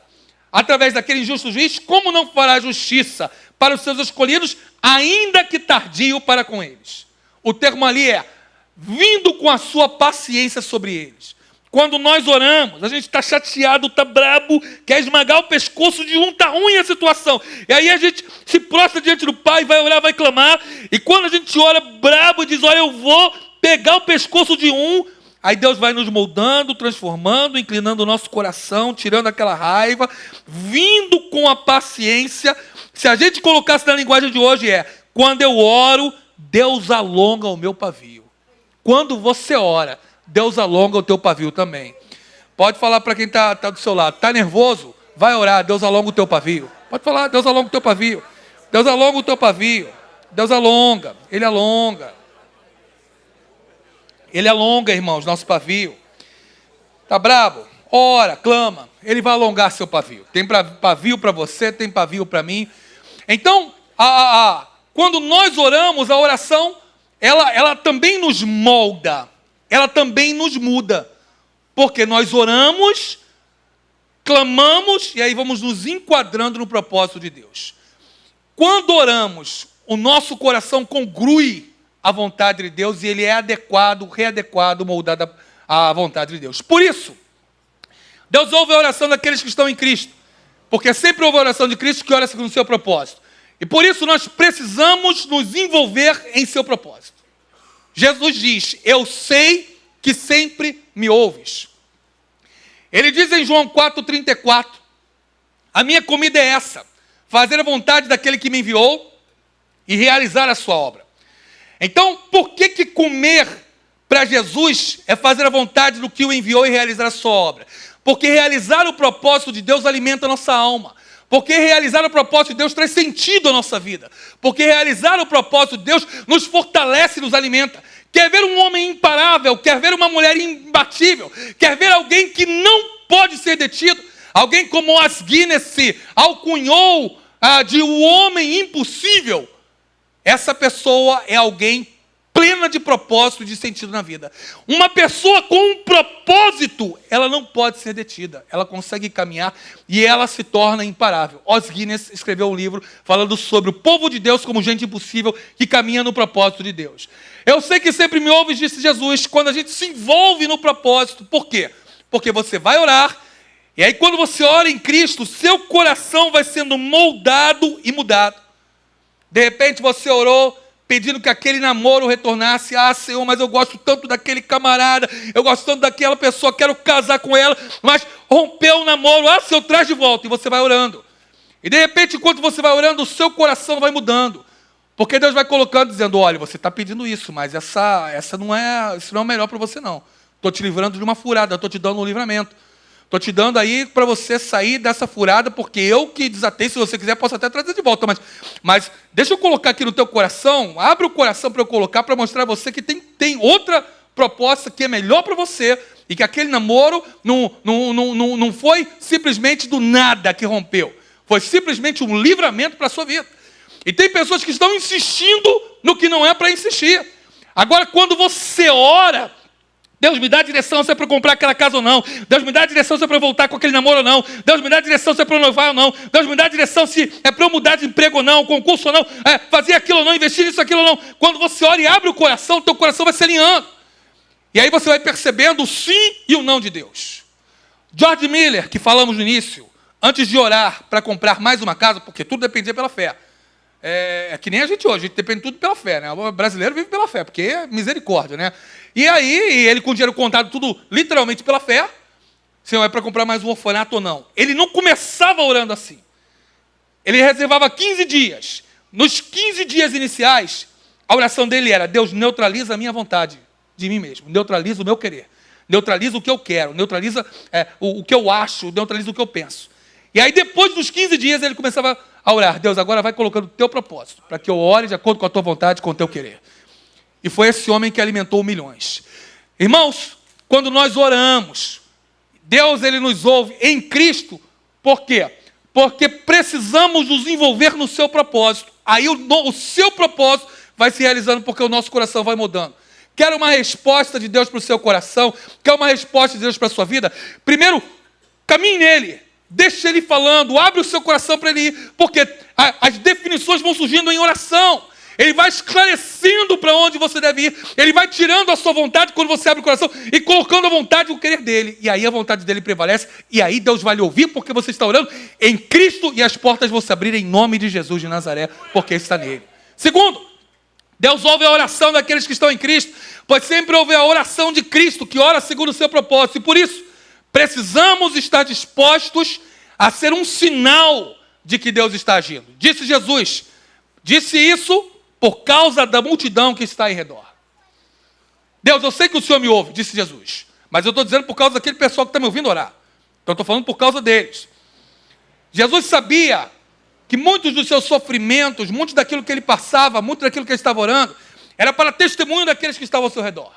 através daquele injusto juiz, como não fará justiça para os seus escolhidos, ainda que tardio para com eles? O termo ali é, vindo com a sua paciência sobre eles. Quando nós oramos, a gente está chateado, está brabo, quer esmagar o pescoço de um, está ruim a situação. E aí a gente se prostra diante do Pai, vai orar, vai clamar. E quando a gente ora brabo e diz, olha, eu vou pegar o pescoço de um, aí Deus vai nos moldando, transformando, inclinando o nosso coração, tirando aquela raiva, vindo com a paciência. Se a gente colocasse na linguagem de hoje quando eu oro, Deus alonga o meu pavio. Quando você ora, Deus alonga o teu pavio também. Pode falar para quem está do seu lado. Está nervoso? Vai orar, Deus alonga o teu pavio. Pode falar, Deus alonga o teu pavio. Deus alonga o teu pavio. Deus alonga, Ele alonga. Ele alonga, irmãos, nosso pavio. Está bravo? Ora, clama. Ele vai alongar seu pavio. Tem pavio para você, tem pavio para mim. Então, quando nós oramos, a oração, ela também nos molda. Ela também nos muda. Porque nós oramos, clamamos, e aí vamos nos enquadrando no propósito de Deus. Quando oramos, o nosso coração congrui a vontade de Deus e ele é adequado, readequado, moldado à vontade de Deus. Por isso, Deus ouve a oração daqueles que estão em Cristo, porque sempre houve a oração de Cristo que ora segundo o seu propósito. E por isso nós precisamos nos envolver em seu propósito. Jesus diz, eu sei que sempre me ouves. Ele diz em João 4,34, a minha comida é essa, fazer a vontade daquele que me enviou e realizar a sua obra. Então, por que comer para Jesus é fazer a vontade do que o enviou e realizar a sua obra? Porque realizar o propósito de Deus alimenta a nossa alma. Porque realizar o propósito de Deus traz sentido à nossa vida. Porque realizar o propósito de Deus nos fortalece e nos alimenta. Quer ver um homem imparável, quer ver uma mulher imbatível, quer ver alguém que não pode ser detido, alguém como Os Guinness alcunhou de um homem impossível. Essa pessoa é alguém plena de propósito e de sentido na vida. Uma pessoa com um propósito, ela não pode ser detida. Ela consegue caminhar e ela se torna imparável. Os Guinness escreveu um livro falando sobre o povo de Deus como gente impossível que caminha no propósito de Deus. Eu sei que sempre me ouves, disse Jesus, quando a gente se envolve no propósito. Por quê? Porque você vai orar, e aí quando você ora em Cristo, seu coração vai sendo moldado e mudado. De repente você orou pedindo que aquele namoro retornasse. Ah, Senhor, mas eu gosto tanto daquele camarada, eu gosto tanto daquela pessoa, quero casar com ela, mas rompeu o namoro. Ah, Senhor, traz de volta. E você vai orando. E de repente, enquanto você vai orando, o seu coração vai mudando. Porque Deus vai colocando, dizendo, olha, você está pedindo isso, mas isso não é o melhor para você não. Estou te livrando de uma furada, estou te dando um livramento. Estou te dando aí para você sair dessa furada, porque eu que desatei, se você quiser, posso até trazer de volta. Mas deixa eu colocar aqui no teu coração, abre o coração para eu colocar, para mostrar a você que tem outra proposta que é melhor para você, e que aquele namoro não foi simplesmente do nada que rompeu. Foi simplesmente um livramento para a sua vida. E tem pessoas que estão insistindo no que não é para insistir. Agora, quando você ora, Deus me dá a direção se é para comprar aquela casa ou não. Deus me dá a direção se é para voltar com aquele namoro ou não. Deus me dá a direção se é para noivar ou não. Deus me dá a direção se é para eu mudar de emprego ou não, concurso ou não, fazer aquilo ou não, investir nisso, aquilo ou não. Quando você ora e abre o coração, teu coração vai se alinhando. E aí você vai percebendo o sim e o não de Deus. George Miller, que falamos no início, antes de orar para comprar mais uma casa, porque tudo dependia pela fé. É que nem a gente hoje, a gente depende tudo pela fé, né? O brasileiro vive pela fé, porque é misericórdia, né? E aí, ele com o dinheiro contado tudo literalmente pela fé, Senhor, é para comprar mais um orfanato ou não? Ele não começava orando assim. Ele reservava 15 dias. Nos 15 dias iniciais, a oração dele era: Deus, neutraliza a minha vontade de mim mesmo, neutraliza o meu querer, neutraliza o que eu quero, neutraliza o que eu acho, neutraliza o que eu penso. E aí depois dos 15 dias ele começava a orar: Deus, agora vai colocando o teu propósito, para que eu ore de acordo com a tua vontade, com o teu querer. E foi esse homem que alimentou milhões. Irmãos, quando nós oramos, Deus ele nos ouve em Cristo. Por quê? Porque precisamos nos envolver no seu propósito. Aí o seu propósito vai se realizando, porque o nosso coração vai mudando. Quer uma resposta de Deus para o seu coração? Quer uma resposta de Deus para a sua vida? Primeiro, caminhe nele. Deixe ele falando. Abre o seu coração para ele ir. Porque as definições vão surgindo em oração. Ele vai esclarecendo para onde você deve ir. Ele vai tirando a sua vontade quando você abre o coração e colocando a vontade e o querer dele. E aí a vontade dele prevalece. E aí Deus vai lhe ouvir, porque você está orando em Cristo e as portas vão se abrir em nome de Jesus de Nazaré, porque está nele. Segundo, Deus ouve a oração daqueles que estão em Cristo, pois sempre ouve a oração de Cristo, que ora segundo o seu propósito. E por isso, precisamos estar dispostos a ser um sinal de que Deus está agindo. Disse Jesus. Disse isso por causa da multidão que está em redor. Deus, eu sei que o Senhor me ouve, disse Jesus. Mas eu estou dizendo por causa daquele pessoal que está me ouvindo orar. Então eu estou falando por causa deles. Jesus sabia que muitos dos seus sofrimentos, muito daquilo que ele passava, muito daquilo que ele estava orando, era para testemunho daqueles que estavam ao seu redor.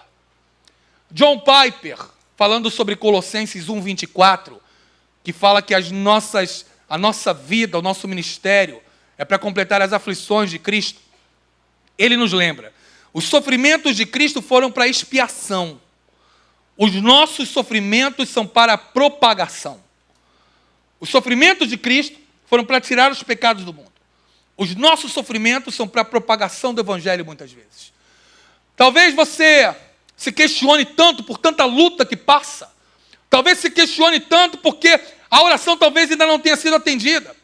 John Piper, falando sobre Colossenses 1:24, que fala que a nossa vida, o nosso ministério, é para completar as aflições de Cristo. Ele nos lembra: os sofrimentos de Cristo foram para expiação. Os nossos sofrimentos são para a propagação. Os sofrimentos de Cristo foram para tirar os pecados do mundo. Os nossos sofrimentos são para a propagação do Evangelho muitas vezes. Talvez você se questione tanto por tanta luta que passa. Talvez se questione tanto porque a oração talvez ainda não tenha sido atendida.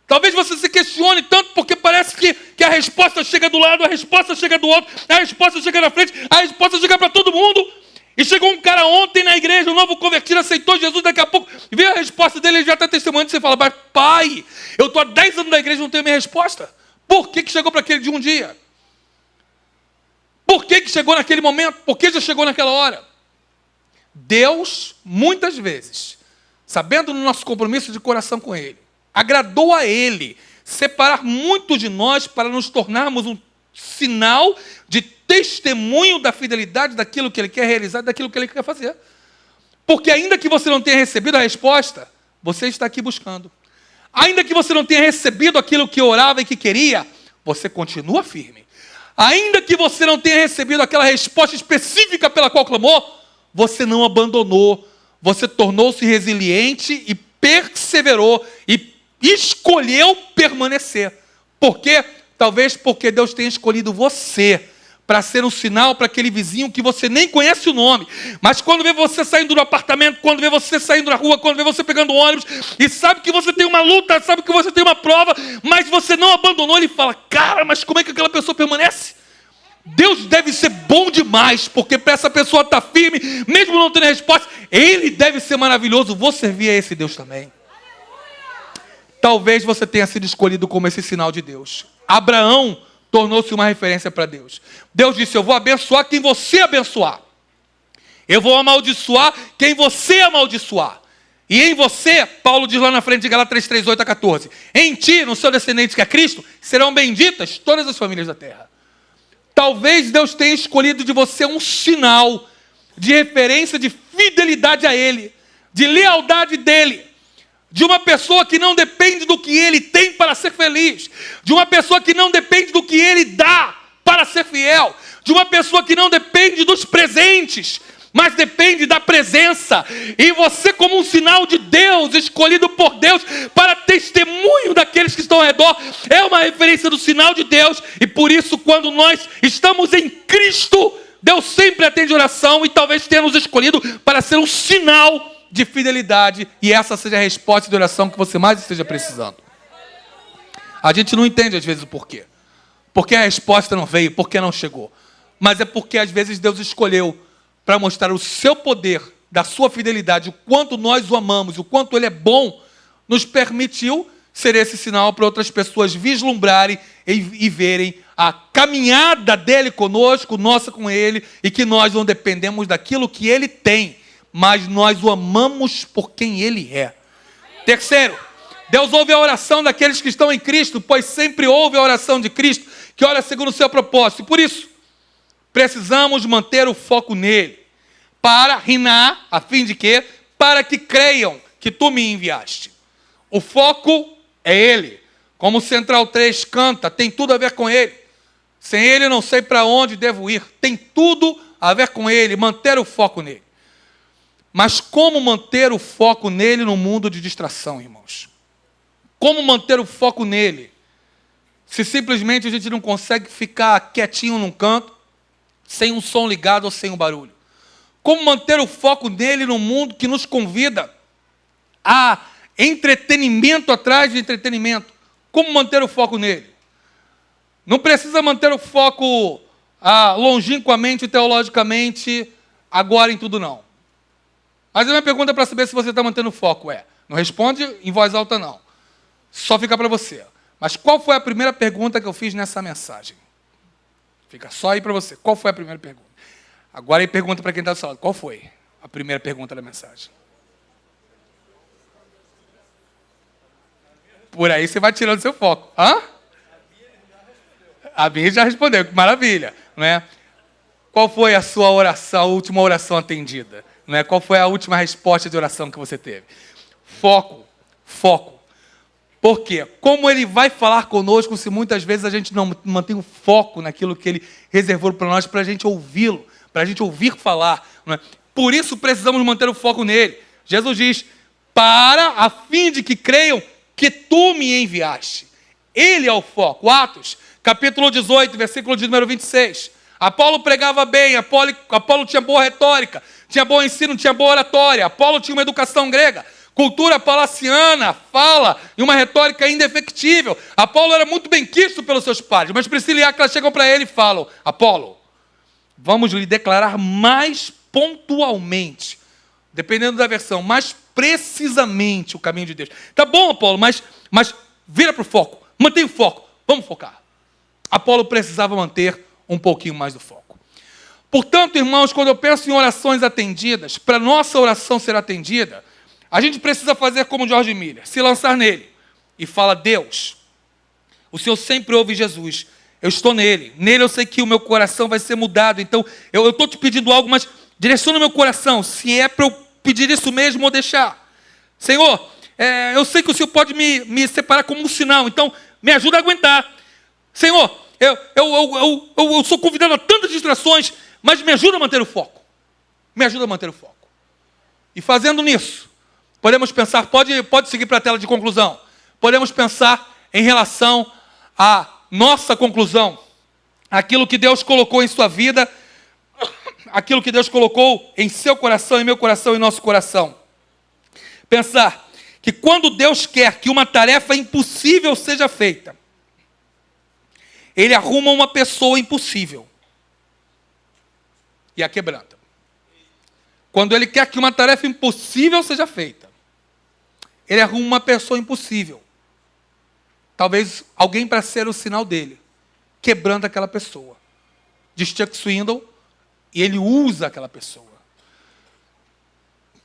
Talvez você se questione tanto porque parece que a resposta chega do lado, a resposta chega do outro, a resposta chega na frente, a resposta chega para todo mundo. E chegou um cara ontem na igreja, um novo convertido, aceitou Jesus, daqui a pouco veio a resposta dele, ele já está testemunhando, e você fala: mas pai, eu estou há 10 anos na igreja e não tenho a minha resposta. Por que chegou para aquele de um dia? Por que chegou naquele momento? Por que já chegou naquela hora? Deus, muitas vezes, sabendo do nosso compromisso de coração com Ele, agradou a Ele separar muitos de nós para nos tornarmos um sinal de testemunho da fidelidade daquilo que Ele quer realizar, daquilo que Ele quer fazer. Porque ainda que você não tenha recebido a resposta, você está aqui buscando. Ainda que você não tenha recebido aquilo que orava e que queria, você continua firme. Ainda que você não tenha recebido aquela resposta específica pela qual clamou, você não abandonou. Você tornou-se resiliente e perseverou e escolheu permanecer. Por quê? Talvez porque Deus tenha escolhido você para ser um sinal para aquele vizinho que você nem conhece o nome. Mas quando vê você saindo do apartamento, quando vê você saindo da rua, quando vê você pegando ônibus, e sabe que você tem uma luta, sabe que você tem uma prova, mas você não abandonou, ele fala: cara, mas como é que aquela pessoa permanece? Deus deve ser bom demais, porque para essa pessoa estar firme, mesmo não tendo resposta, Ele deve ser maravilhoso. Vou servir a esse Deus também. Talvez você tenha sido escolhido como esse sinal de Deus. Abraão tornou-se uma referência para Deus. Deus disse: eu vou abençoar quem você abençoar. Eu vou amaldiçoar quem você amaldiçoar. E em você, Paulo diz lá na frente de Gálatas 3:8-14, em ti, no seu descendente que é Cristo, serão benditas todas as famílias da terra. Talvez Deus tenha escolhido de você um sinal de referência, de fidelidade a Ele, de lealdade dEle, de uma pessoa que não depende do que Ele tem para ser feliz, de uma pessoa que não depende do que Ele dá para ser fiel, de uma pessoa que não depende dos presentes, mas depende da presença. E você, como um sinal de Deus, escolhido por Deus para testemunho daqueles que estão ao redor, é uma referência do sinal de Deus. E por isso, quando nós estamos em Cristo, Deus sempre atende oração, e talvez tenha nos escolhido para ser um sinal de fidelidade, e essa seja a resposta de oração que você mais esteja precisando. A gente não entende às vezes o porquê. Porque a resposta não veio, porque não chegou. Mas é porque às vezes Deus escolheu para mostrar o seu poder da sua fidelidade, o quanto nós o amamos, o quanto ele é bom, nos permitiu ser esse sinal para outras pessoas vislumbrarem e verem a caminhada dele conosco, nossa com ele, e que nós não dependemos daquilo que ele tem, mas nós o amamos por quem ele é. Terceiro, Deus ouve a oração daqueles que estão em Cristo, pois sempre ouve a oração de Cristo, que ora segundo o seu propósito. E por isso, precisamos manter o foco nele, para reinar, a fim de quê? Para que creiam que tu me enviaste. O foco é ele. Como o Central 3 canta, tem tudo a ver com ele. Sem ele eu não sei para onde devo ir. Tem tudo a ver com ele, manter o foco nele. Mas como manter o foco nele no mundo de distração, irmãos? Como manter o foco nele? Se simplesmente a gente não consegue ficar quietinho num canto, sem um som ligado ou sem um barulho. Como manter o foco nele no mundo que nos convida a entretenimento atrás de entretenimento? Como manter o foco nele? Não precisa manter o foco longínquamente, teologicamente, agora em tudo não. Mas a minha pergunta para saber se você está mantendo o foco não responde em voz alta não. Só fica para você. Mas qual foi a primeira pergunta que eu fiz nessa mensagem? Fica só aí para você. Qual foi a primeira pergunta? Agora aí pergunta para quem está do seu lado. Qual foi a primeira pergunta da mensagem? Por aí você vai tirando seu foco. Hã? A Bia já respondeu. Que maravilha. Não é? Qual foi a sua oração, a última oração atendida? Não é? Qual foi a última resposta de oração que você teve? Foco. Foco. Por quê? Como ele vai falar conosco se muitas vezes a gente não mantém o foco naquilo que ele reservou para nós, para a gente ouvi-lo, para a gente ouvir falar. Não é? Por isso precisamos manter o foco nele. Jesus diz, a fim de que creiam que tu me enviaste. Ele é o foco. Atos, capítulo 18, versículo de número 26. Apolo pregava bem, Apolo tinha boa retórica, tinha bom ensino, tinha boa oratória. Apolo tinha uma educação grega. Cultura palaciana, fala, e uma retórica indefectível. Apolo era muito bem quisto pelos seus pares, mas Priscila e Áquila chegam para ele e falam, Apolo, vamos lhe declarar mais pontualmente, dependendo da versão, mais precisamente o caminho de Deus. Tá bom, Apolo, mas vira para o foco, mantém o foco, vamos focar. Apolo precisava manter um pouquinho mais do foco. Portanto, irmãos, quando eu penso em orações atendidas, para nossa oração ser atendida, a gente precisa fazer como George Miller, se lançar nele e fala, Deus, o Senhor sempre ouve Jesus, eu estou nele eu sei que o meu coração vai ser mudado, então eu estou te pedindo algo, mas direciona o meu coração, se é para eu pedir isso mesmo ou deixar. Senhor, eu sei que o Senhor pode me separar como um sinal, então me ajuda a aguentar. Senhor, eu sou convidado a tantas distrações, mas me ajuda a manter o foco. Me ajuda a manter o foco. E fazendo nisso, podemos pensar, pode seguir para a tela de conclusão. Podemos pensar em relação à nossa conclusão. Aquilo que Deus colocou em sua vida, aquilo que Deus colocou em seu coração, em meu coração, em nosso coração. Pensar que quando Deus quer que uma tarefa impossível seja feita, Ele arruma uma pessoa impossível e a quebranta. Quando Ele quer que uma tarefa impossível seja feita, Ele arruma uma pessoa impossível. Talvez alguém para ser o sinal dele, quebrando aquela pessoa. Diz Chuck Swindoll, e ele usa aquela pessoa.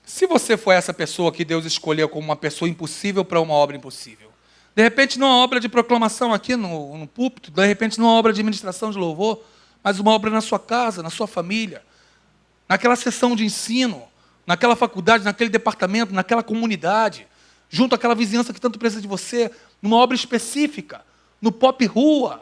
Se você for essa pessoa que Deus escolheu como uma pessoa impossível para uma obra impossível, de repente não é uma obra de proclamação aqui no púlpito, de repente não é uma obra de administração de louvor, mas uma obra na sua casa, na sua família, naquela sessão de ensino, naquela faculdade, naquele departamento, naquela comunidade, junto àquela vizinhança que tanto precisa de você, numa obra específica, no Pop Rua,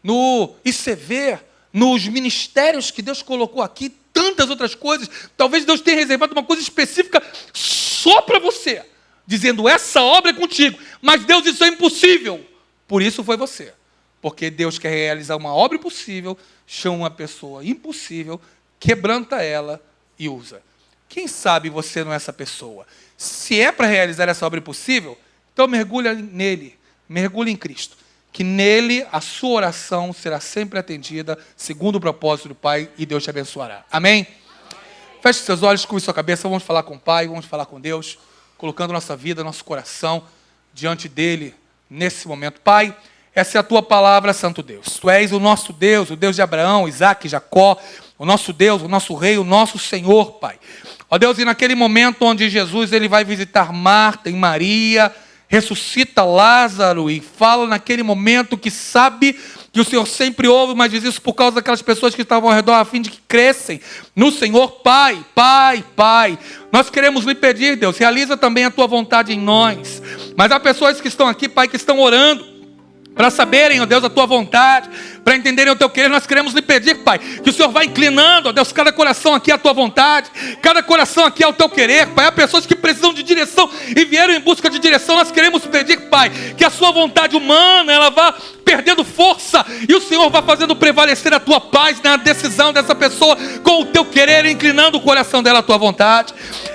no ICV, nos ministérios que Deus colocou aqui, tantas outras coisas. Talvez Deus tenha reservado uma coisa específica só para você, dizendo, essa obra é contigo, mas Deus, isso é impossível. Por isso foi você. Porque Deus quer realizar uma obra impossível, chama uma pessoa impossível, quebranta ela e usa. Quem sabe você não é essa pessoa? Se é para realizar essa obra impossível, então mergulha nele, mergulha em Cristo. Que nele a sua oração será sempre atendida, segundo o propósito do Pai, e Deus te abençoará. Amém? Feche seus olhos, curve sua cabeça, vamos falar com o Pai, vamos falar com Deus, colocando nossa vida, nosso coração diante dEle nesse momento. Pai, essa é a Tua palavra, Santo Deus. Tu és o nosso Deus, o Deus de Abraão, Isaac, Jacó, o nosso Deus, o nosso Rei, o nosso Senhor, Pai. Ó Deus, e naquele momento onde Jesus ele vai visitar Marta e Maria, ressuscita Lázaro e fala naquele momento que sabe que o Senhor sempre ouve, mas diz isso por causa daquelas pessoas que estavam ao redor, a fim de que crescem no Senhor. Pai, Pai, Pai, nós queremos lhe pedir, Deus, realiza também a Tua vontade em nós. Mas há pessoas que estão aqui, Pai, que estão orando para saberem, ó Deus, a Tua vontade, para entenderem o Teu querer. Nós queremos lhe pedir, Pai, que o Senhor vá inclinando, ó Deus, cada coração aqui à Tua vontade, cada coração aqui ao Teu querer, Pai. Há pessoas que precisam de direção e vieram em busca de direção. Nós queremos pedir, Pai, que a sua vontade humana, ela vá perdendo força e o Senhor vá fazendo prevalecer a Tua paz na decisão dessa pessoa com o Teu querer, inclinando o coração dela à Tua vontade.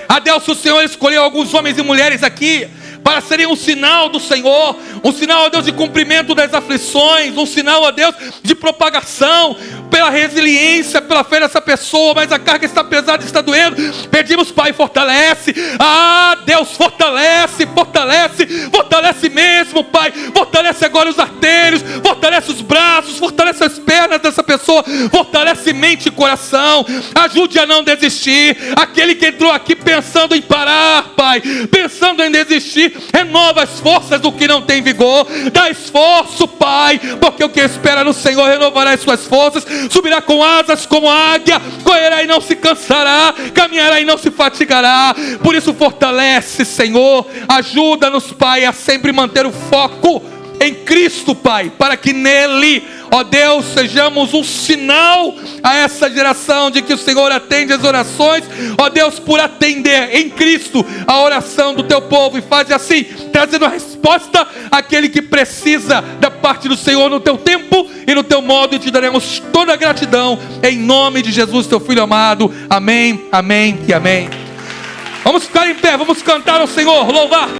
A Deus, o Senhor escolheu alguns homens e mulheres aqui para serem um sinal do Senhor, um sinal, ó Deus, de cumprimento das aflições, um sinal, ó Deus, de propagação, pela resiliência, pela fé dessa pessoa, mas a carga está pesada, está doendo. Pedimos, Pai, fortalece. Ah, Deus, fortalece, fortalece, fortalece mesmo, Pai. Fortalece agora os artérios, fortalece os braços, fortalece as pernas dessa pessoa, fortalece mente e coração. Ajude a não desistir. Aquele que entrou aqui pensando em parar, Pai, pensando em desistir, renova as forças do que não tem vigor. Dá esforço, Pai, porque o que espera no Senhor renovará as suas forças, subirá com asas como águia, correrá e não se cansará, caminhará e não se fatigará. Por isso fortalece, Senhor, ajuda-nos, Pai, a sempre manter o foco em Cristo, Pai, para que nele, ó Deus, sejamos um sinal a essa geração de que o Senhor atende as orações, ó Deus, por atender em Cristo a oração do Teu povo, e faz assim, trazendo a resposta àquele que precisa da parte do Senhor no Teu tempo e no Teu modo, e te daremos toda a gratidão em nome de Jesus, Teu Filho amado. Amém, amém e amém. Vamos ficar em pé, vamos cantar ao Senhor, louvar.